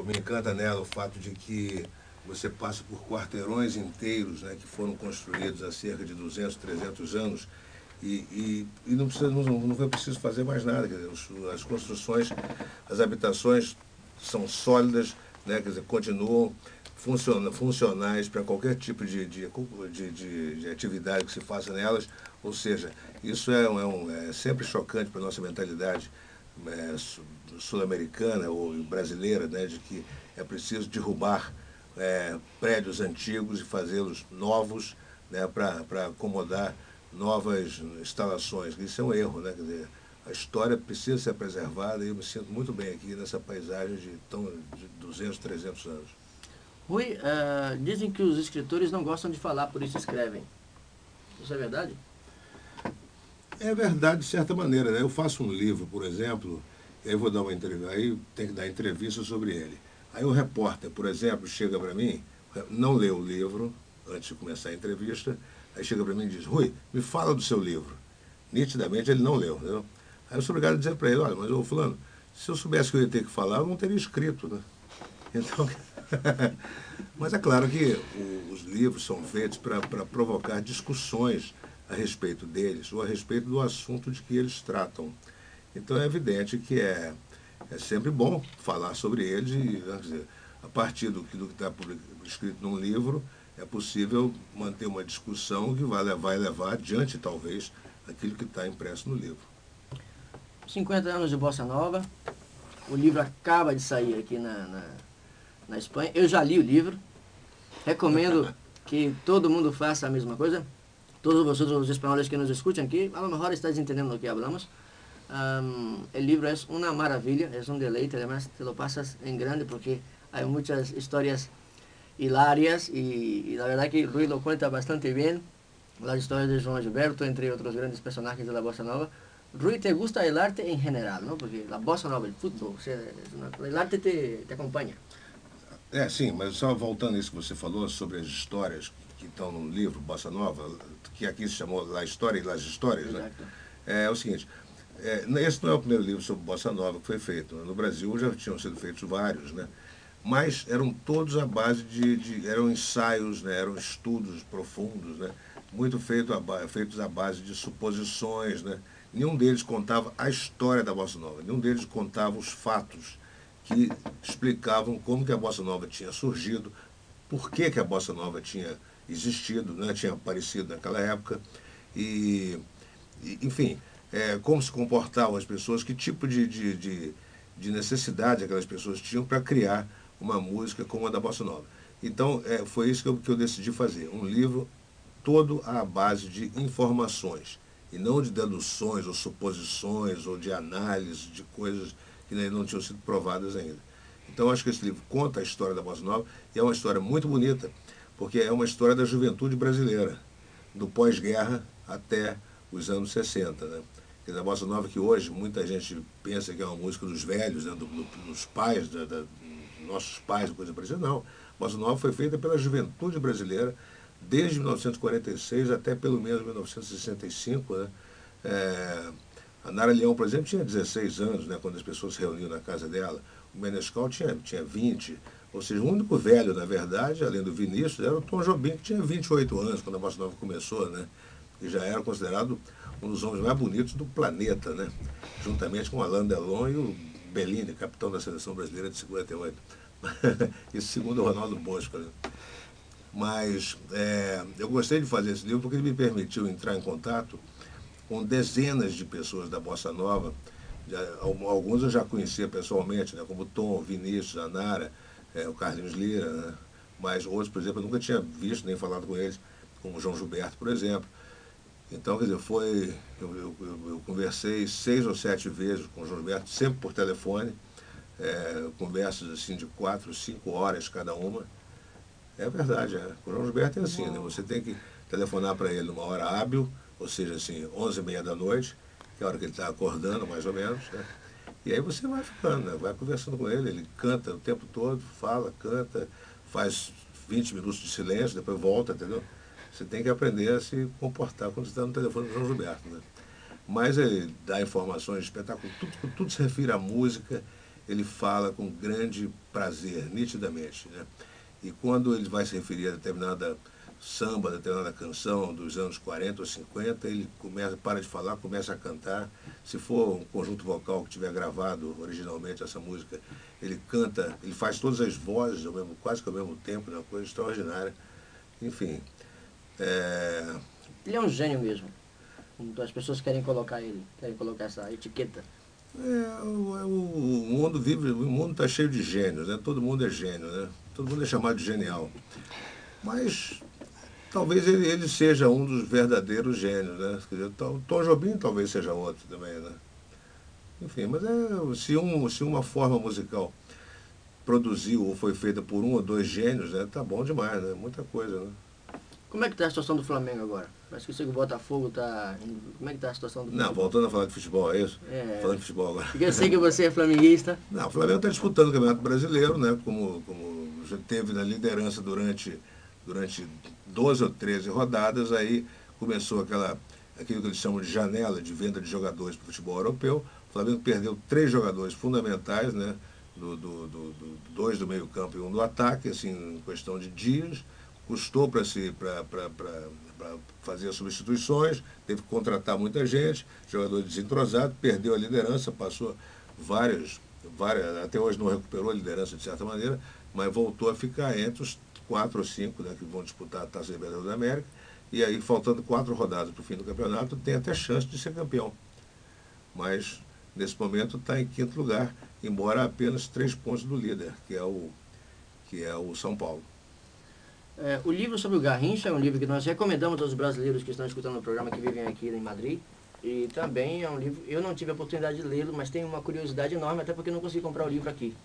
me encanta nela o fato de que você passa por quarteirões inteiros, né, que foram construídos há cerca de 200, 300 anos, e não foi preciso fazer mais nada. Quer dizer, as construções, as habitações são sólidas, né, quer dizer, continuam funcionais para qualquer tipo de atividade que se faça nelas. Ou seja, isso é sempre chocante para a nossa mentalidade é, sul-americana ou brasileira, né, de que é preciso derrubar prédios antigos e fazê-los novos, né, para acomodar novas instalações. Isso é um erro, né? Quer dizer, a história precisa ser preservada e eu me sinto muito bem aqui nessa paisagem de 200, 300 anos. Rui, dizem que os escritores não gostam de falar, por isso escrevem. Isso é verdade? É verdade, de certa maneira, né? Eu faço um livro, por exemplo, e aí vou dar uma entrevista, aí tem que dar entrevista sobre ele. Aí o repórter, por exemplo, chega para mim, não lê o livro antes de começar a entrevista, aí chega para mim e diz: Rui, me fala do seu livro. Nitidamente ele não leu, entendeu? Aí eu sou obrigado a dizer para ele: olha, mas ô fulano, se eu soubesse que eu ia ter que falar, eu não teria escrito, né? Então, mas é claro que os livros são feitos para provocar discussões a respeito deles ou a respeito do assunto de que eles tratam. Então é evidente que é sempre bom falar sobre eles e, quer dizer, a partir do que está escrito num livro, é possível manter uma discussão que vai levar adiante, talvez, aquilo que está impresso no livro. 50 anos de Bossa Nova. O livro acaba de sair aqui na Espanha. Eu já li o livro. Recomendo que todo mundo faça a mesma coisa. Todos vocês, os espanhóis que nos escutam aqui, a lo mejor estáis entendendo do que hablamos. El libro es una maravilla, es un deleite, además te lo pasas en grande porque hay muchas historias hilarias y la verdad que Rui lo cuenta bastante bien, las historias de João Gilberto, entre otros grandes personajes de la bossa nova. Rui, te gusta el arte en general, ¿no? Porque la bossa nova, el fútbol, o sea, el arte te acompaña. Sim, mas só voltando a isso que você falou sobre as histórias que estão no livro Bossa Nova, que aqui se chamou La História e Las Histórias, né? É o seguinte, esse não é o primeiro livro sobre Bossa Nova que foi feito. No Brasil já tinham sido feitos vários, né? Mas eram todos à base eram ensaios, né? Eram estudos profundos, né? Muito feitos à base de suposições, né? Nenhum deles contava a história da Bossa Nova, nenhum deles contava os fatos que explicavam como que a Bossa Nova tinha surgido, por que a Bossa Nova tinha existido, né? Tinha aparecido naquela época, enfim, como se comportavam as pessoas, que tipo de necessidade aquelas pessoas tinham para criar uma música como a da Bossa Nova. Então, foi isso que eu decidi fazer, um livro todo à base de informações, e não de deduções, ou suposições, ou de análise de coisas que não tinham sido provadas ainda. Então, acho que esse livro conta a história da Bossa Nova, e é uma história muito bonita, porque é uma história da juventude brasileira, do pós-guerra até os anos 60, né? Quer dizer, a Bossa Nova, que hoje muita gente pensa que é uma música dos velhos, né? Dos pais, nossos pais, coisa parecida. Não. A Bossa Nova foi feita pela juventude brasileira desde 1946 até pelo menos 1965, né? A Nara Leão, por exemplo, tinha 16 anos, né, quando as pessoas se reuniam na casa dela. O Menescal tinha 20. Ou seja, o único velho, na verdade, além do Vinícius, era o Tom Jobim, que tinha 28 anos quando a Bossa Nova começou, né? E já era considerado um dos homens mais bonitos do planeta, né? Juntamente com o Alain Delon e o Bellini, capitão da seleção brasileira de 58. Isso segundo o Ronaldo Bosco, né? Mas eu gostei de fazer esse livro porque ele me permitiu entrar em contato com dezenas de pessoas da Bossa Nova. Alguns eu já conhecia pessoalmente, né, como o Tom, Vinícius, a Nara, o Carlinhos Lira, né? Mas outros, por exemplo, eu nunca tinha visto nem falado com eles, como o João Gilberto, por exemplo. Então, quer dizer, eu conversei 6 ou 7 vezes com o João Gilberto, sempre por telefone, conversas assim de 4, 5 horas cada uma. É verdade, o João Gilberto é assim, né? Você tem que telefonar para ele numa hora hábil, ou seja, assim, 11h30 da noite, que é a hora que ele está acordando, mais ou menos, né? E aí você vai ficando, né? Vai conversando com ele canta o tempo todo, fala, canta, faz 20 minutos de silêncio, depois volta, entendeu? Você tem que aprender a se comportar quando você está no telefone do João Gilberto, né? Mas ele dá informações de espetáculo, tudo se refere à música, ele fala com grande prazer, nitidamente, né? E quando ele vai se referir a determinada samba, determinada canção dos anos 40 ou 50, ele para de falar, começa a cantar. Se for um conjunto vocal que tiver gravado originalmente essa música, ele canta, ele faz todas as vozes quase que ao mesmo tempo, né? Uma coisa extraordinária. Enfim, Ele é um gênio mesmo. As pessoas querem colocar ele, querem colocar essa etiqueta. o mundo vive, o mundo está cheio de gênios, né? Todo mundo é gênio, né? Todo mundo é chamado de genial. Mas talvez ele seja um dos verdadeiros gênios, né? Quer dizer, o Tom Jobim talvez seja outro também, né? Enfim, mas se uma forma musical produziu ou foi feita por um ou dois gênios, né? Tá bom demais, né? Muita coisa, né? Como é que está a situação do Flamengo agora? Parece que o Botafogo está... Como é que está a situação do Não, futebol? voltando a falar de futebol, é isso? É. Falando de futebol agora. Porque eu sei que você é flamenguista. Não, o Flamengo está disputando o Campeonato Brasileiro, né? Como já teve na liderança durante 12 ou 13 rodadas, aí começou aquilo que eles chamam de janela de venda de jogadores para o futebol europeu. O Flamengo perdeu 3 jogadores fundamentais, né? Dois do meio campo e um do ataque, assim, em questão de dias. Custou para fazer as substituições, teve que contratar muita gente, jogador desentrosado, perdeu a liderança, passou várias, até hoje não recuperou a liderança de certa maneira, mas voltou a ficar entre os 4 ou 5, né, que vão disputar a Taça Libertadores da América, e aí faltando 4 rodadas para o fim do campeonato, tem até chance de ser campeão. Mas nesse momento está em 5º lugar, embora apenas 3 pontos do líder, que é o São Paulo. O livro sobre o Garrincha é um livro que nós recomendamos aos brasileiros que estão escutando o programa, que vivem aqui em Madrid. E também é um livro, eu não tive a oportunidade de lê-lo, mas tenho uma curiosidade enorme, até porque não consegui comprar o livro aqui.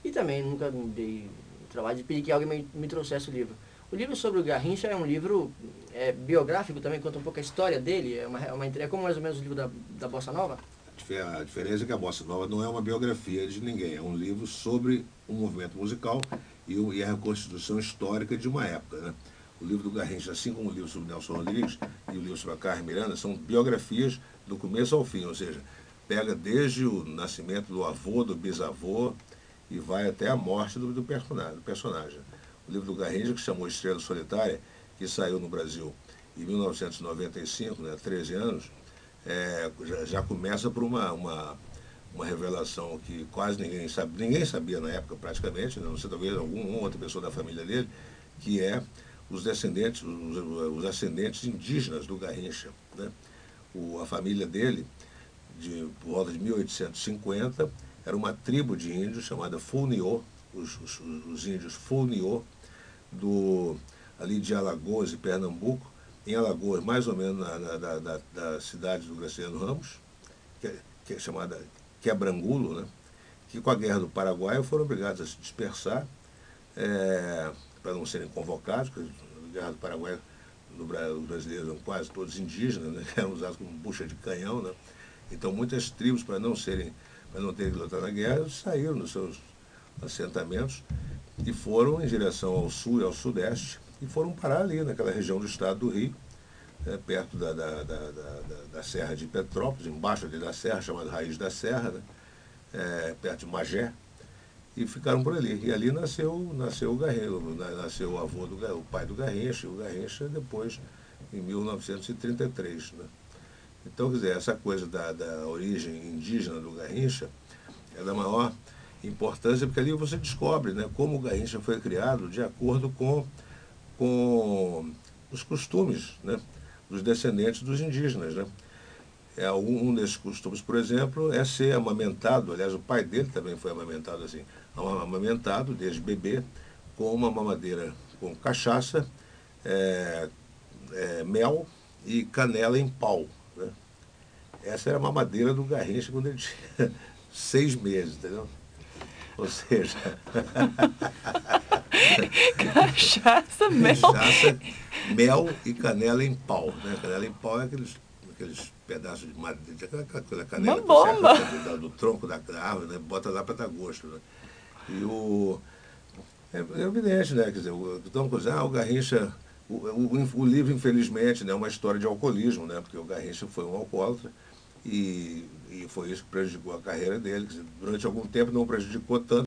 E também nunca me dei o trabalho de pedir que alguém me trouxesse o livro. O livro sobre o Garrincha é um livro biográfico, também conta um pouco a história dele, é como mais ou menos o livro da Bossa Nova? A diferença é que a Bossa Nova não é uma biografia de ninguém, é um livro sobre um movimento musical e a reconstituição histórica de uma época, né? O livro do Garrincha, assim como o livro sobre Nelson Rodrigues e o livro sobre a Carmen Miranda, são biografias do começo ao fim, ou seja, pega desde o nascimento do avô, do bisavô e vai até a morte do personagem. O livro do Garrincha, que se chamou Estrela Solitária, que saiu no Brasil em 1995, né, 13 anos, já começa por uma revelação que quase ninguém sabia na época praticamente, não sei, talvez uma outra pessoa da família dele, que é os ascendentes indígenas do Garrincha, né? A família dele, por volta de 1850, era uma tribo de índios chamada Funiô, os índios Funiô, ali de Alagoas e Pernambuco, em Alagoas, mais ou menos da cidade do Graciliano Ramos, que é chamada Quebrangulo, né? Que com a Guerra do Paraguai foram obrigados a se dispersar para não serem convocados, porque a Guerra do Paraguai, os brasileiros eram quase todos indígenas, né? Eram usados como bucha de canhão, né? Então muitas tribos, para não terem que lutar na guerra, saíram dos seus assentamentos e foram em direção ao sul e ao sudeste, e foram parar ali, naquela região do estado do Rio, perto da Serra de Petrópolis, embaixo da serra, chamada Raiz da Serra, né? Perto de Magé, e ficaram por ali. E ali nasceu o Garrincha, nasceu o avô o pai do Garrincha, e o Garrincha depois, em 1933. Né? Então, quer dizer, essa coisa da origem indígena do Garrincha é da maior importância, porque ali você descobre, né, como o Garrincha foi criado de acordo com os costumes, né, dos descendentes dos indígenas. Né? Um desses costumes, por exemplo, é ser amamentado, aliás, o pai dele também foi amamentado assim, amamentado desde bebê, com uma mamadeira com cachaça, mel e canela em pau. Né? Essa era a mamadeira do Garrincha quando ele tinha 6 meses, entendeu? Ou seja... Cachaça, mel. Cachaça, mel e canela em pau. Né? Canela em pau é aqueles pedaços de madeira, aquela canela uma bomba do tronco da árvore, né? Bota lá para dar gosto. Né? E é evidente, né? Quer dizer, então, o Garrincha, o livro, infelizmente, né, é uma história de alcoolismo, né? Porque o Garrincha foi um alcoólatra e foi isso que prejudicou a carreira dele. Quer dizer, durante algum tempo não prejudicou tanto,